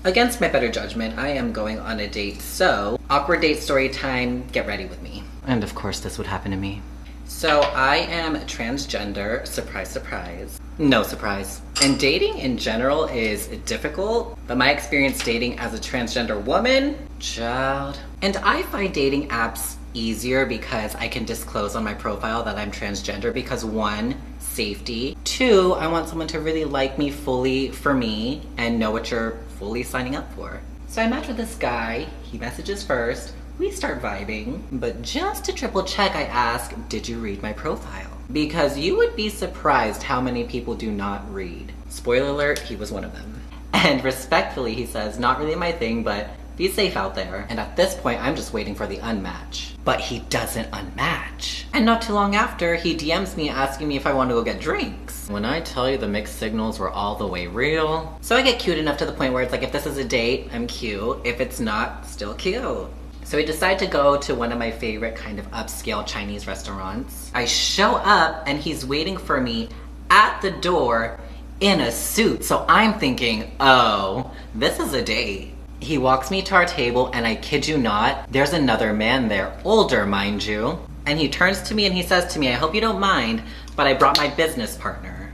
Against my better judgment, I am going on a date, so awkward date story time, get ready with me. And of course this would happen to me. So I am transgender, surprise, surprise. No surprise. And dating in general is difficult, but my experience dating as a transgender woman, child. And I find dating apps easier because I can disclose on my profile that I'm transgender because 1, safety. 2, I want someone to really like me fully for me and know what you're fully signing up for. So I match with this guy, he messages first, we start vibing, but just to triple check I ask, did you read my profile? Because you would be surprised how many people do not read. Spoiler alert, he was one of them. And respectfully he says, not really my thing, but be safe out there. And at this point, I'm just waiting for the unmatch. But he doesn't unmatch. And not too long after, he DMs me asking me if I want to go get drinks. When I tell you the mixed signals were all the way real. So I get cute enough to the point where it's like, if this is a date, I'm cute. If it's not, still cute. So we decide to go to one of my favorite kind of upscale Chinese restaurants. I show up and he's waiting for me at the door in a suit. So I'm thinking, oh, this is a date. He walks me to our table and I kid you not, there's another man there, older mind you. And he turns to me and he says to me, I hope you don't mind, but I brought my business partner.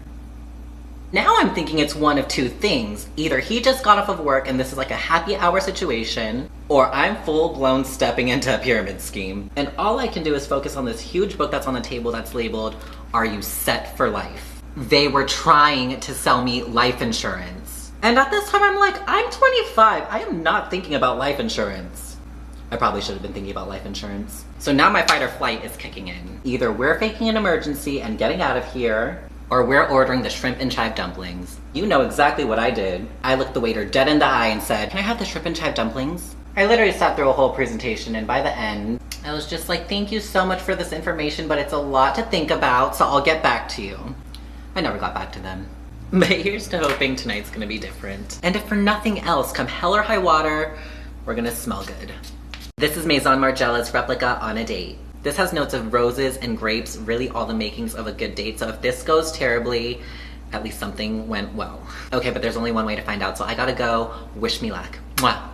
Now I'm thinking it's one of 2 things. Either he just got off of work and this is like a happy hour situation, or I'm full-blown stepping into a pyramid scheme. And all I can do is focus on this huge book that's on the table that's labeled, Are You Set for Life? They were trying to sell me life insurance. And at this time, I'm like, I'm 25. I am not thinking about life insurance. I probably should have been thinking about life insurance. So now my fight or flight is kicking in. Either we're faking an emergency and getting out of here, or we're ordering the shrimp and chive dumplings. You know exactly what I did. I looked the waiter dead in the eye and said, can I have the shrimp and chive dumplings? I literally sat through a whole presentation, and by the end, I was just like, thank you so much for this information, but it's a lot to think about, so I'll get back to you. I never got back to them. But here's to hoping tonight's gonna be different. And if for nothing else, come hell or high water, we're gonna smell good. This is Maison Margiela's Replica on a Date. This has notes of roses and grapes, really all the makings of a good date. So if this goes terribly, at least something went well. Okay, but there's only one way to find out, so I gotta go. Wish me luck. Mwah.